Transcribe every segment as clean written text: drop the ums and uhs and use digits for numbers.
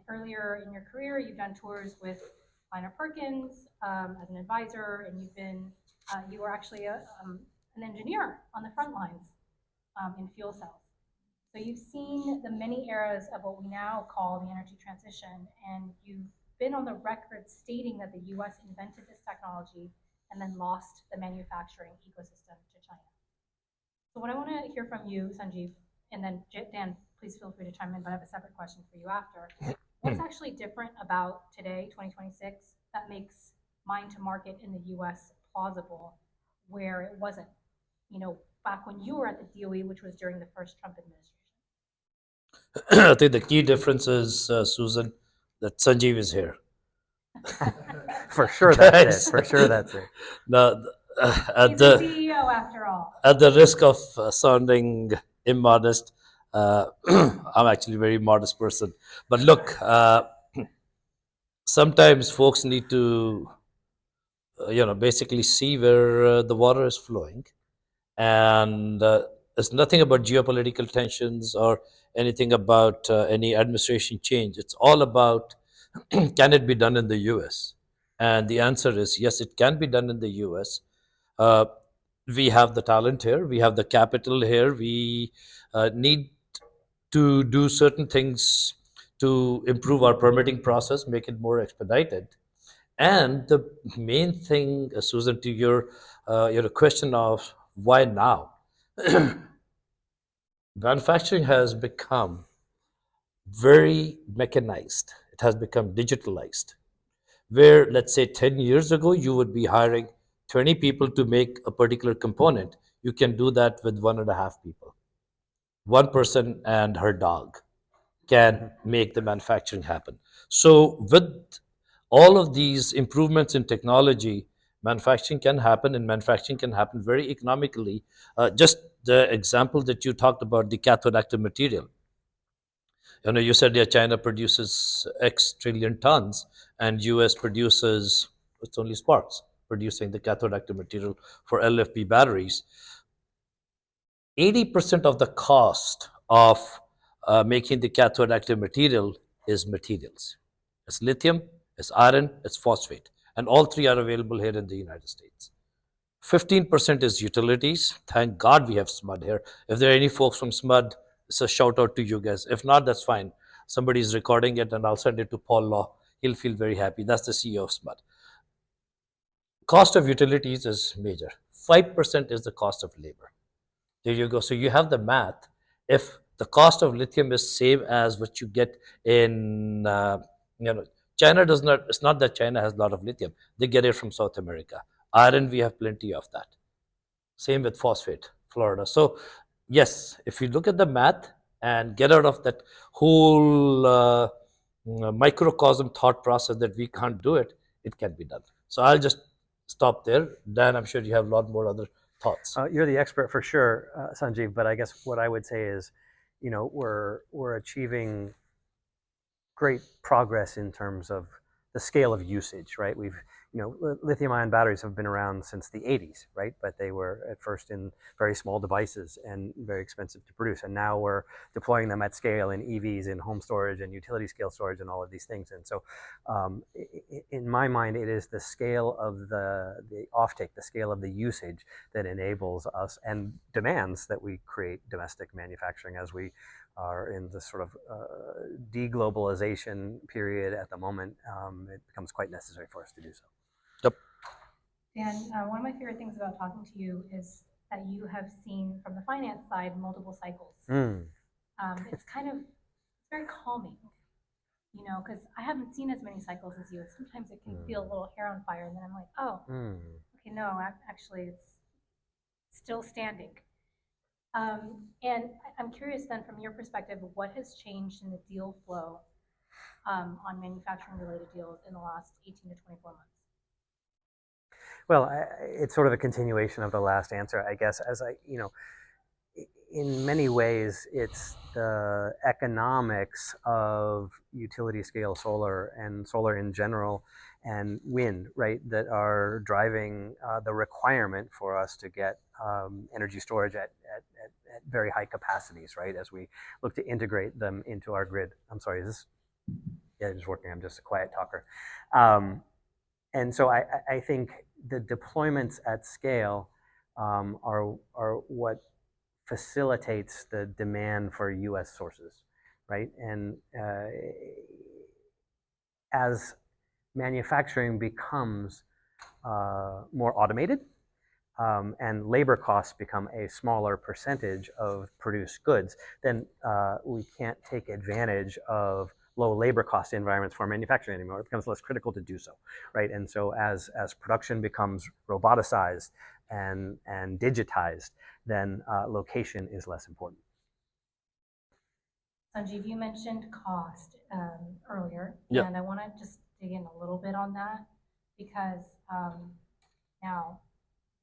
earlier in your career, you've done tours with Kleiner Perkins as an advisor, and you were actually an engineer on the front lines in fuel cells. So you've seen the many eras of what we now call the energy transition, and you've been on the record stating that the US invented this technology and then lost the manufacturing ecosystem to China. So what I want to hear from you, Sanjiv, and then Dan, please feel free to chime in, but I have a separate question for you after. What's actually different about today, 2026, that makes mine to market in the US plausible where it wasn't, back when you were at the DOE, which was during the first Trump administration? I think the key difference is, Susan, that Sanjiv is here. For sure, that's it. For sure, that's it. Now, He's the CEO after all. At the risk of sounding immodest, I'm actually a very modest person. But look, sometimes folks need to, basically see where the water is flowing. And it's nothing about geopolitical tensions or anything about any administration change. It's all about, can it be done in the US? And the answer is yes, it can be done in the US. We have the talent here, we have the capital here, we need to do certain things to improve our permitting process, make it more expedited. And the main thing, Susan, to your question of why now, manufacturing has become very mechanized. It has become digitalized. Where, let's say, 10 years ago, you would be hiring 20 people to make a particular component. You can do that with 1.5 people. One person and her dog can make the manufacturing happen. So with all of these improvements in technology, manufacturing can happen, and manufacturing can happen very economically. Just the example that you talked about, the cathode active material. You said, yeah, China produces X trillion tons, and US produces, it's only Sparkz producing the cathode active material for LFP batteries. 80% of the cost of making the cathode active material is materials. It's lithium, it's iron, it's phosphate. And all three are available here in the United States. 15% is utilities. Thank God we have SMUD here. If there are any folks from SMUD, it's a shout out to you guys. If not, that's fine. Somebody's recording it and I'll send it to Paul Law. He'll feel very happy. That's the CEO of SMUD. Cost of utilities is major. 5% is the cost of labor. There you go. So you have the math. If the cost of lithium is same as what you get in, China does not, it's not that China has a lot of lithium. They get it from South America. Iron, we have plenty of that. Same with phosphate, Florida. So yes, if you look at the math and get out of that whole microcosm thought process that we can't do it, it can be done. So I'll just stop there. Dan, I'm sure you have a lot more other thoughts. You're the expert for sure, Sanjiv, but I guess what I would say is, we're achieving great progress in terms of the scale of usage, right? Lithium-ion batteries have been around since the 80s, right? But they were at first in very small devices and very expensive to produce. And now we're deploying them at scale in EVs, in home storage and utility scale storage and all of these things. And so in my mind, it is the scale of the offtake, the scale of the usage that enables us and demands that we create domestic manufacturing as we are in this sort of deglobalization period at the moment. It becomes quite necessary for us to do so. Yep. Dan, one of my favorite things about talking to you is that you have seen from the finance side multiple cycles. It's very calming, because I haven't seen as many cycles as you. And sometimes it can feel a little hair on fire, and then I'm like, oh, okay, no, actually it's still standing. And I'm curious then, from your perspective, what has changed in the deal flow on manufacturing related deals in the last 18 to 24 months? Well, it's sort of a continuation of the last answer, I guess. In many ways, it's the economics of utility scale solar and solar in general and wind, right, that are driving the requirement for us to get energy storage at very high capacities, right, as we look to integrate them into our grid. I'm sorry, is this? Yeah, just working. I'm just a quiet talker. And so I think the deployments at scale are what facilitates the demand for U.S. sources, right? And as manufacturing becomes more automated, and labor costs become a smaller percentage of produced goods, then we can't take advantage of low labor cost environments for manufacturing anymore. It becomes less critical to do so, right? And so as production becomes roboticized and digitized, then location is less important. Sanjiv, you mentioned cost earlier, Yeah. and I want to just dig in a little bit on that because now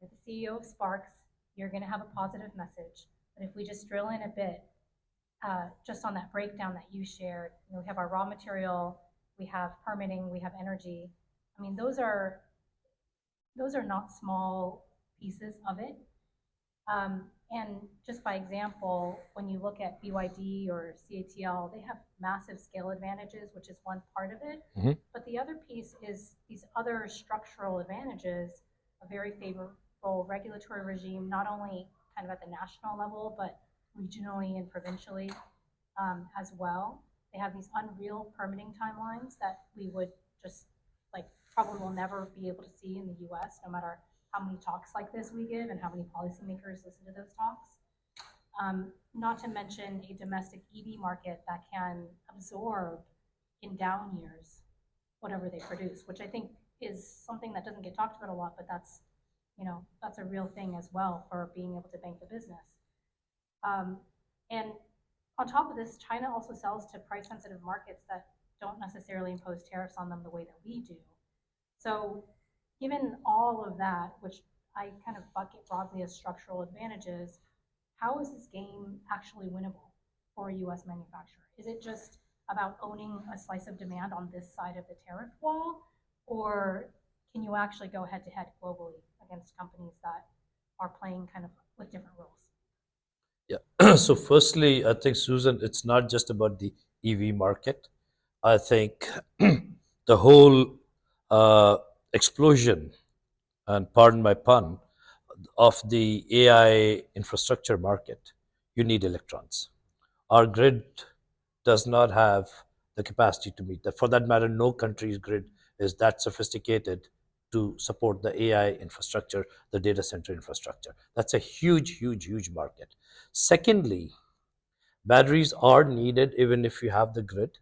you're the CEO of Sparkz, you're going to have a positive message. But if we just drill in a bit, just on that breakdown that you shared, you know, we have our raw material, we have permitting, we have energy. I mean, those are not small pieces of it. And just by example, when you look at BYD or CATL, they have massive scale advantages, which is one part of it. Mm-hmm. But the other piece is these other structural advantages, a very favorable regulatory regime, not only kind of at the national level, but regionally and provincially as well. They have these unreal permitting timelines that we would just like probably will never be able to see in the US, no matter how many talks like this we give and how many policymakers listen to those talks. Not to mention a domestic EV market that can absorb in down years whatever they produce, which I think is something that doesn't get talked about a lot, but that's, you know, that's a real thing as well for being able to bank the business. And on top of this, China also sells to price sensitive markets that don't necessarily impose tariffs on them the way that we do. So given all of that, which I kind of bucket broadly as structural advantages, how is this game actually winnable for a US manufacturer? Is it just about owning a slice of demand on this side of the tariff wall? Or can you actually go head to head globally against companies that are playing kind of with different rules? Yeah. So firstly, I think, Susan, it's not just about the EV market. I think the whole explosion, and pardon my pun, of the AI infrastructure market, you need electrons. Our grid does not have the capacity to meet that. For that matter, no country's grid is that sophisticated to support the AI infrastructure, the data center infrastructure. That's a huge, huge, huge market. Secondly, batteries are needed even if you have the grid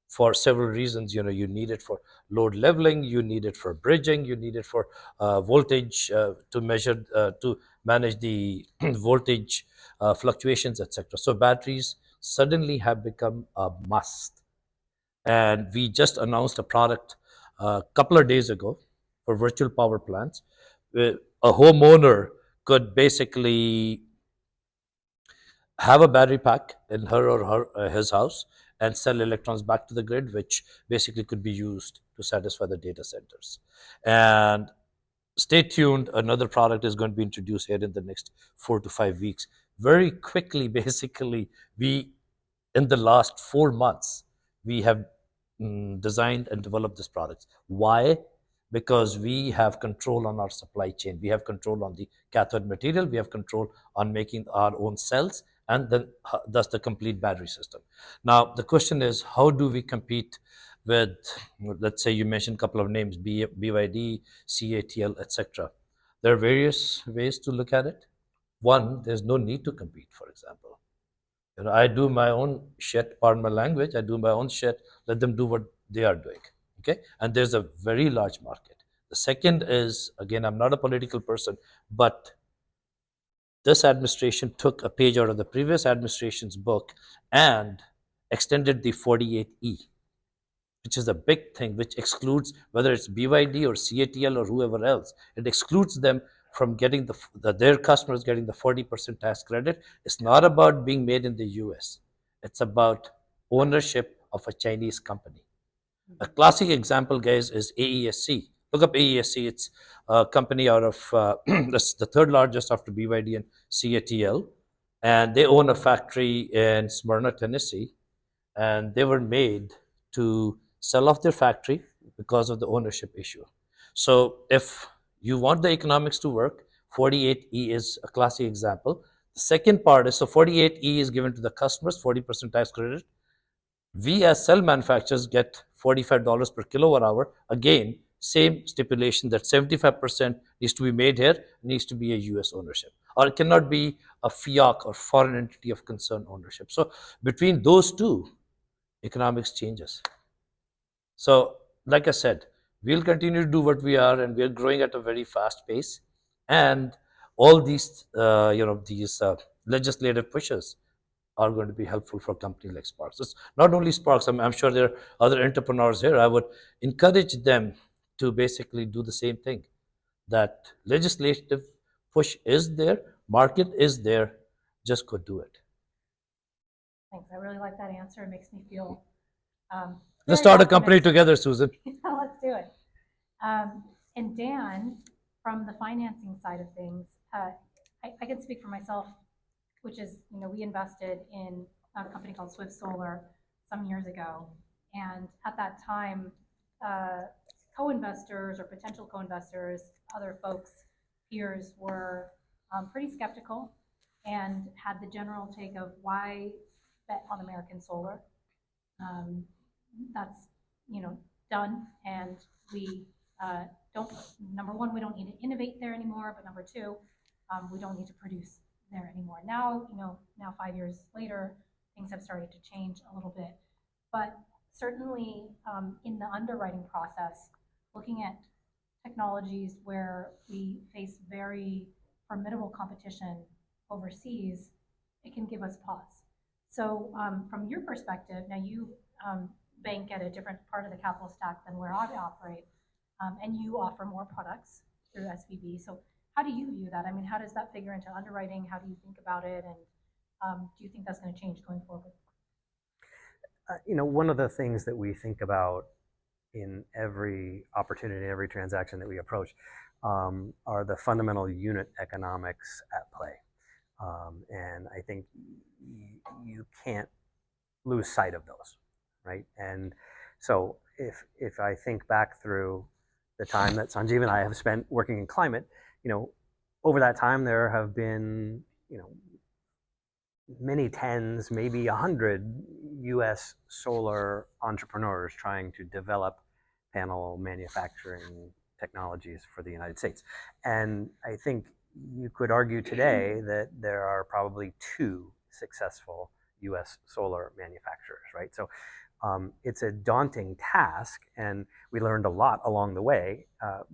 for several reasons. You know, you need it for load leveling, you need it for bridging, you need it for voltage to measure, to manage the voltage fluctuations, etc. So batteries suddenly have become a must. And we just announced a product a couple of days ago for virtual power plants. A homeowner could basically have a battery pack in her or his house and sell electrons back to the grid, which basically could be used to satisfy the data centers. And stay tuned, another product is going to be introduced here in the next 4 to 5 weeks. Very quickly, basically, in the last 4 months, we have designed and developed this product. Why? Because we have control on our supply chain. We have control on the cathode material. We have control on making our own cells, and then thus the complete battery system. Now, the question is, how do we compete with, let's say you mentioned a couple of names, BYD, CATL, etc. There are various ways to look at it. One, there's no need to compete, for example. You know, I do my own shit, pardon my language, I do my own shit, let them do what they are doing. Okay? And there's a very large market. The second is, again, I'm not a political person, but this administration took a page out of the previous administration's book and extended the 48E, which is a big thing, which excludes, whether it's BYD or CATL or whoever else, it excludes them from getting their customers getting the 40% tax credit. It's not about being made in the US. It's about ownership of a Chinese company. A classic example, guys, is AESC. Look up AESC. It's a company out of, the third largest after BYD and CATL. And they own a factory in Smyrna, Tennessee. And they were made to sell off their factory because of the ownership issue. So if you want the economics to work, 48E is a classic example. The second part is, so 48E is given to the customers, 40% tax credit. We as cell manufacturers get $45 per kilowatt hour. Again, same stipulation that 75% needs to be made here, needs to be a US ownership, or it cannot be a FIAC or foreign entity of concern ownership. So between those two, economics changes. So like I said, we'll continue to do what we are, and we're growing at a very fast pace. And all these, legislative pushes are going to be helpful for a company like Sparkz. It's not only Sparkz, I'm sure there are other entrepreneurs here. I would encourage them to basically do the same thing. That legislative push is there, market is there, just go do it. Thanks. I really like that answer. It makes me feel Let's very start a company optimistic. together, Susan. Let's do it. And Dan, from the financing side of things, I can speak for myself, which is, we invested in a company called Swift Solar some years ago. And at that time, co-investors or potential co-investors, other folks, peers, were pretty skeptical and had the general take of, why bet on American solar? That's, done, and we don't, number one, we don't need to innovate there anymore, but number two, we don't need to produce there anymore. Now, now 5 years later, things have started to change a little bit. But certainly in the underwriting process, looking at technologies where we face very formidable competition overseas, it can give us pause. So from your perspective, now you bank at a different part of the capital stack than where I operate, and you offer more products through SVB. So how do you view that? I mean, how does that figure into underwriting? How do you think about it? And do you think that's going to change going forward? One of the things that we think about in every opportunity, every transaction that we approach, are the fundamental unit economics at play. And I think you can't lose sight of those, right? And so if I think back through the time that Sanjiv and I have spent working in climate, over that time there have been, many tens, maybe 100 US solar entrepreneurs trying to develop panel manufacturing technologies for the United States. And I think you could argue today that there are probably 2 successful US solar manufacturers, right? So it's a daunting task, and we learned a lot along the way,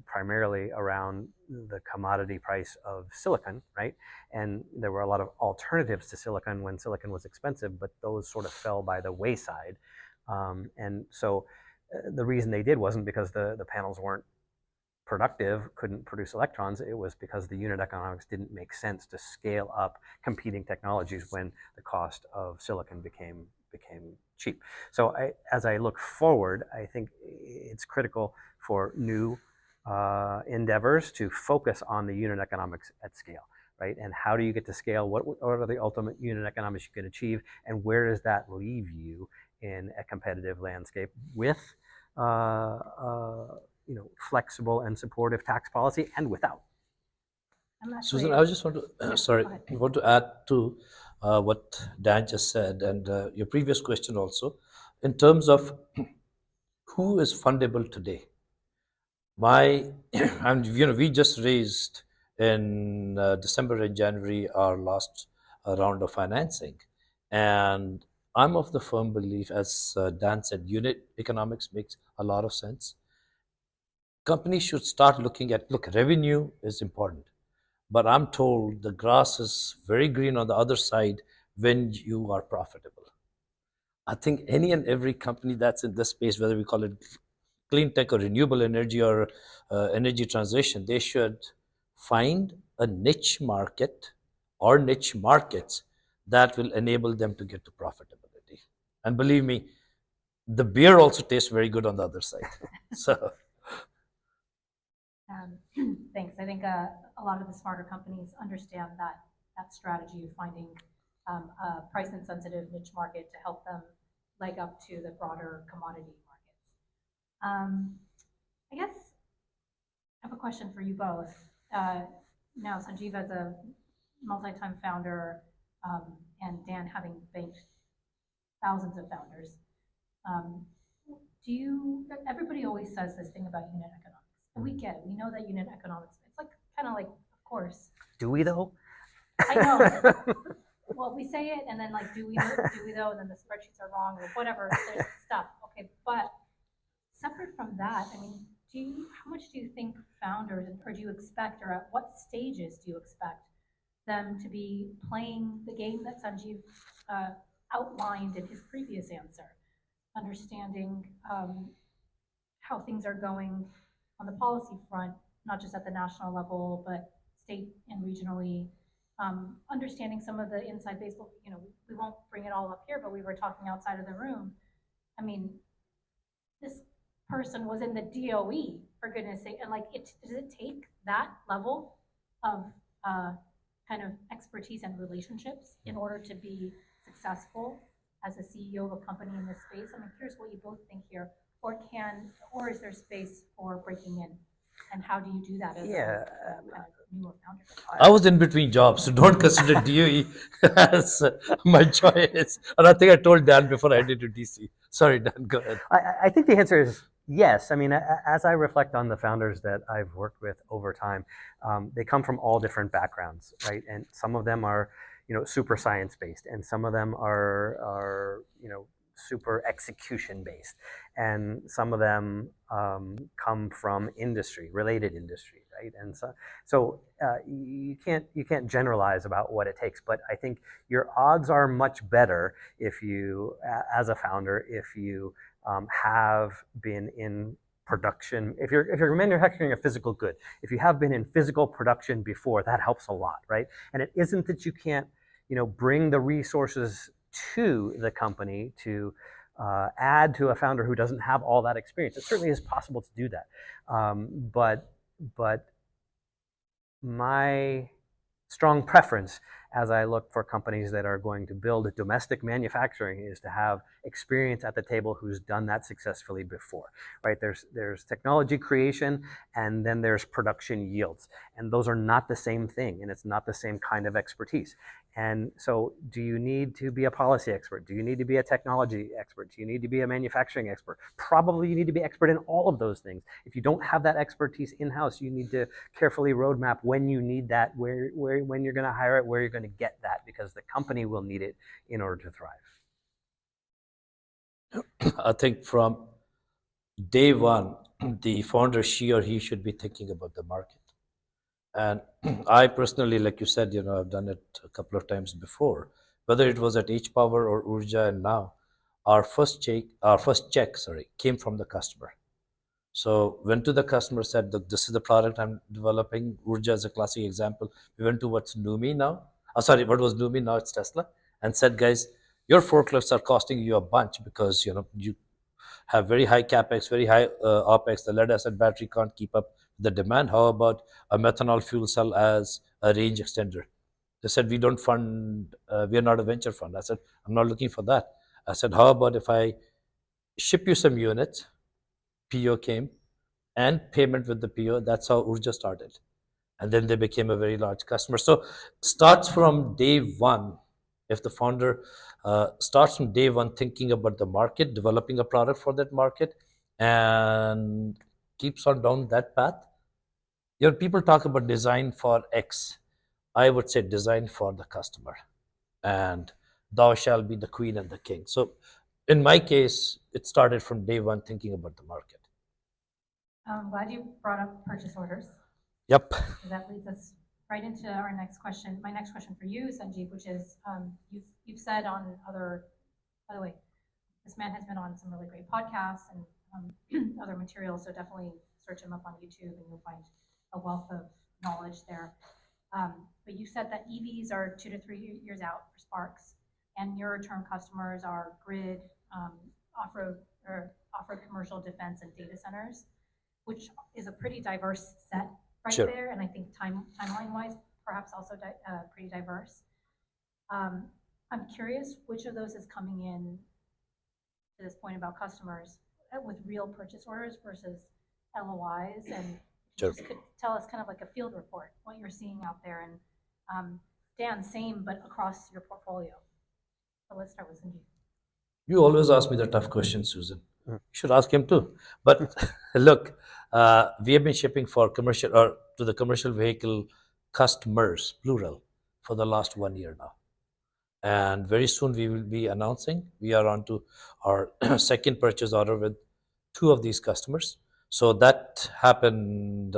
primarily around the commodity price of silicon, right? And there were a lot of alternatives to silicon when silicon was expensive, but those sort of fell by the wayside. And so the reason they did wasn't because the panels weren't productive, couldn't produce electrons. It was because the unit economics didn't make sense to scale up competing technologies when the cost of silicon became cheap. So as I look forward, I think it's critical for new endeavors to focus on the unit economics at scale, right? And how do you get to scale? What are the ultimate unit economics you can achieve? And where does that leave you in a competitive landscape with flexible and supportive tax policy and without? Susan, I just want to, want to add to what Dan just said, and your previous question also, in terms of who is fundable today. And we just raised in December and January our last round of financing, and I'm of the firm belief, as Dan said, unit economics makes a lot of sense. Companies should start looking at, revenue is important, but I'm told the grass is very green on the other side when you are profitable. I think any and every company that's in this space, whether we call it clean tech or renewable energy or energy transition, they should find a niche market or niche markets that will enable them to get to profitability. And believe me, the beer also tastes very good on the other side. So. Thanks. I think a lot of the smarter companies understand that strategy of finding a price-insensitive niche market to help them leg up to the broader commodity markets. I guess I have a question for you both. Now, Sanjiv as a multi-time founder, and Dan having banked thousands of founders, everybody always says this thing about unit economics. And we get it. We know that unit economics, it's like kind of like, of course. Do we though? I know. Well, we say it, and then like, do we though? And then the spreadsheets are wrong, or whatever. There's stuff. Okay, but separate from that, I mean, how much do you think founders, or do you expect, or at what stages do you expect them to be playing the game that Sanjiv outlined in his previous answer, understanding how things are going on the policy front, not just at the national level, but state and regionally, understanding some of the inside baseball, we won't bring it all up here, but we were talking outside of the room. I mean, this person was in the DOE, for goodness sake, and like, does it take that level of kind of expertise and relationships in order to be successful as a CEO of a company in this space? I'm curious what you both think here, or is there space for breaking in? And how do you do that as a kind of newer founder? I was in between jobs, so don't consider DOE as my choice. And I think I told Dan before I headed to DC. Sorry, Dan, go ahead. I think the answer is yes. I mean, as I reflect on the founders that I've worked with over time, they come from all different backgrounds, right? And some of them are, super science based, and some of them are super execution based, and some of them come from related industry, right? And so you can't generalize about what it takes, but I think your odds are much better if you, as a founder, if you have been in production. If you're manufacturing a physical good, if you have been in physical production before, that helps a lot, right? And it isn't that you can't, bring the resources to the company to add to a founder who doesn't have all that experience. It certainly is possible to do that, but my strong preference as I look for companies that are going to build domestic manufacturing is to have experience at the table who's done that successfully before, right? There's technology creation, and then there's production yields, and those are not the same thing, and it's not the same kind of expertise. And so do you need to be a policy expert? Do you need to be a technology expert? Do you need to be a manufacturing expert? Probably you need to be expert in all of those things. If you don't have that expertise in-house, you need to carefully roadmap when you need that, when you're going to hire it, where you're going to get that, because the company will need it in order to thrive. I think from day one, the founder, she or he, should be thinking about the market. And I personally, like you said, I've done it a couple of times before, whether it was at H-Power or Urja, and now our first check, came from the customer. So went to the customer, said, "Look, this is the product I'm developing." Urja is a classic example. We went to what's Numi now. What was Numi, now it's Tesla, and said, "Guys, your forklifts are costing you a bunch because you have very high capex, very high opex. The lead acid battery can't keep up the demand. How about a methanol fuel cell as a range extender?" They said, "We don't fund, we are not a venture fund." I said, "I'm not looking for that." I said, "How about if I ship you some units?" PO came, and payment with the PO. That's how Urja started. And then they became a very large customer. So starts from day one. If the founder starts from day one thinking about the market, developing a product for that market, and keeps on down that path. People talk about design for X. I would say design for the customer. And thou shall be the queen and the king. So in my case, it started from day one thinking about the market. I'm glad you brought up purchase orders. Yep. That leads us right into our next question. My next question for you, Sanjiv, which is, you've said on other, by the way, this man has been on some really great podcasts and other materials, so definitely search him up on YouTube and you'll find a wealth of knowledge there. But you said that EVs are 2 to 3 years out for Sparkz, and nearer-term customers are grid, off-road commercial, defense, and data centers, which is a pretty diverse set right Sure. there, and I think timeline-wise, perhaps also pretty diverse. I'm curious which of those is coming in to this point about customers with real purchase orders versus LOIs, and if you Sure. just could tell us kind of like a field report, what you're seeing out there, and Dan, same, but across your portfolio. So let's start with Sanjiv. You always ask me the tough questions, Susan. Mm. You should ask him too. But look, we have been shipping for commercial or to the commercial vehicle customers, plural, for the last 1 year now. And very soon we will be announcing we are on to our second purchase order with two of these customers. So that happened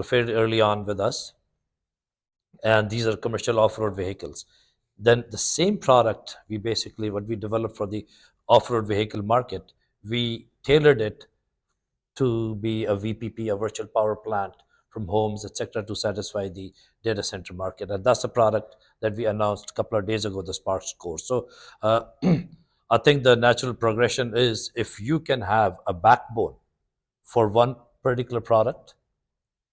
fairly early on with us. And these are commercial off-road vehicles. Then the same product, we basically, what we developed for the off-road vehicle market, we tailored it to be a VPP, a virtual power plant from homes, etc., to satisfy the data center market. And that's a product that we announced a couple of days ago, the Sparkz core. So I think the natural progression is if you can have a backbone for one particular product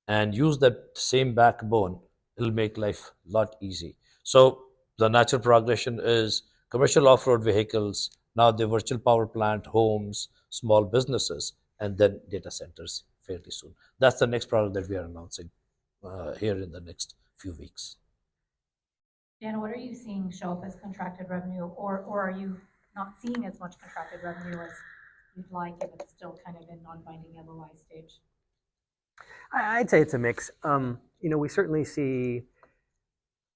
and use that same backbone, it'll make life a lot easy. So the natural progression is commercial off-road vehicles, now the virtual power plant, homes, small businesses, and then data centers fairly soon. That's the next product that we are announcing here in the next few weeks. Dan, what are you seeing show up as contracted revenue, or are you not seeing as much contracted revenue as you'd like, if it's still kind of in non-binding LOI stage? I'd say it's a mix. We certainly see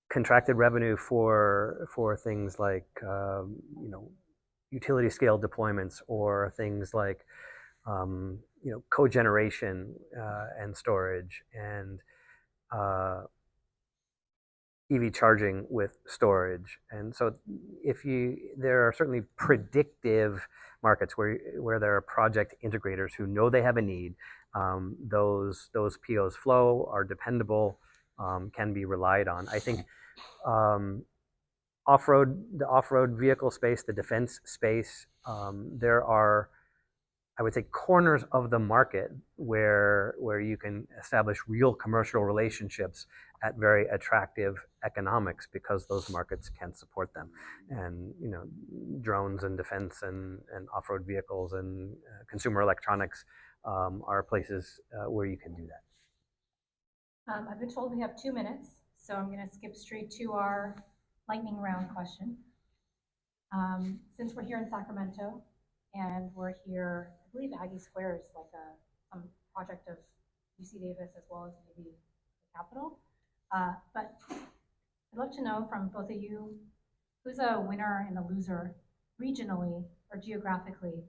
contracted revenue for things like utility scale deployments, or things like cogeneration and storage, and EV charging with storage. And so there are certainly predictive markets where there are project integrators who know they have a need. Those POs flow, are dependable, can be relied on. I think the off-road vehicle space, the defense space, there are, I would say, corners of the market where you can establish real commercial relationships at very attractive economics, because those markets can support them. And drones and defense and off-road vehicles and consumer electronics are places where you can do that. I've been told we have 2 minutes, so I'm going to skip straight to our lightning round question. Since we're here in Sacramento and we're here, I believe Aggie Square is like some project of UC Davis as well as maybe the Capitol. But I'd love to know from both of you, who's a winner and a loser regionally or geographically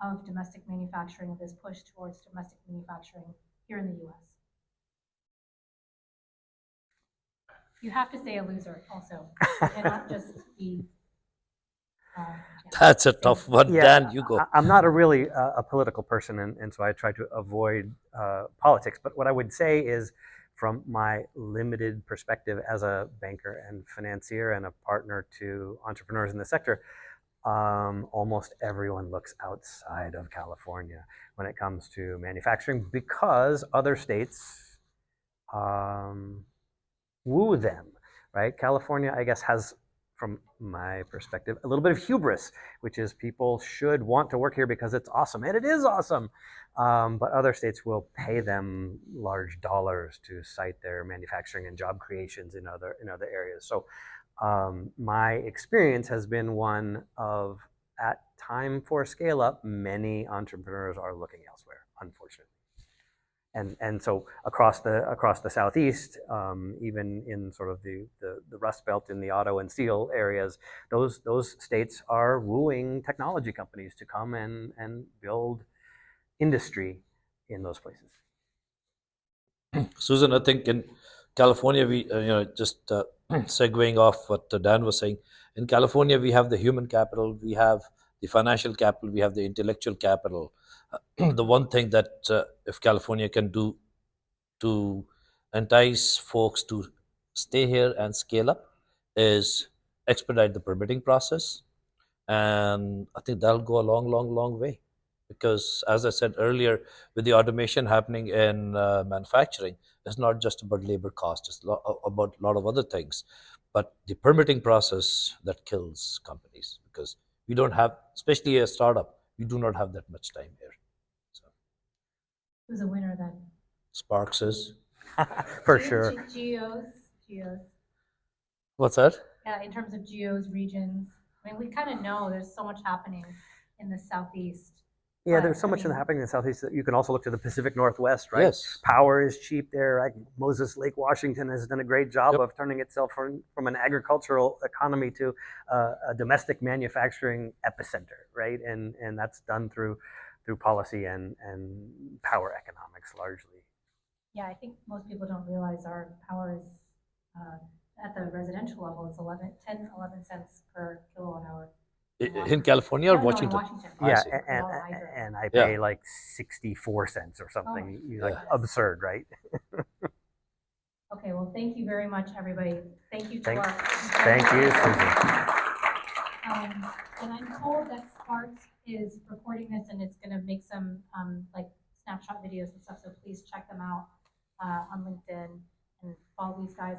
of domestic manufacturing, of this push towards domestic manufacturing here in the US? You have to say a loser also, and not just be. That's a tough one. Yeah, Dan, you go. I'm not really a political person, and so I try to avoid politics. But what I would say is, from my limited perspective as a banker and financier and a partner to entrepreneurs in the sector, almost everyone looks outside of California when it comes to manufacturing, because other states woo them, right? California, I guess, has, from my perspective, a little bit of hubris, which is people should want to work here because it's awesome, and it is awesome. But other states will pay them large dollars to cite their manufacturing and job creations in other areas. So my experience has been one of, at time for scale up, many entrepreneurs are looking elsewhere, unfortunately. And so across the Southeast, even in sort of the Rust Belt in the auto and steel areas, those states are wooing technology companies to come and build industry in those places. Susan, I think in California, we just segueing off what Dan was saying. In California, we have the human capital, we have the financial capital, we have the intellectual capital. The one thing that if California can do to entice folks to stay here and scale up is expedite the permitting process, and I think that'll go a long way. Because as I said earlier, with the automation happening in manufacturing, it's not just about labor cost, it's about a lot of other things. But the permitting process that kills companies, because we don't have, especially a startup, we do not have that much time here. Who's a winner then? Sparkz is. For sure. Geos. What's that? Yeah, in terms of geos, regions. I mean, we kind of know there's so much happening in the southeast. Yeah, but, there's so I much mean, happening in the southeast that you can also look to the Pacific Northwest, right? Yes. Power is cheap there. Right? Moses Lake, Washington has done a great job Yep. of turning itself from an agricultural economy to a domestic manufacturing epicenter, right? And that's done through policy and power economics largely. Yeah, I think most people don't realize our power is at the residential level. It's 11 cents per kilowatt hour. In California or No, in Washington? Washington. I Yeah, see. and I Yeah. pay like 64 cents or something. Like Yeah. absurd, right? Okay, well, thank you very much, everybody. Thank you to Thank- our. Thank you, Sanjiv. And I'm told that Sparkz is recording this and it's going to make some like snapshot videos and stuff. So please check them out on LinkedIn and follow these guys.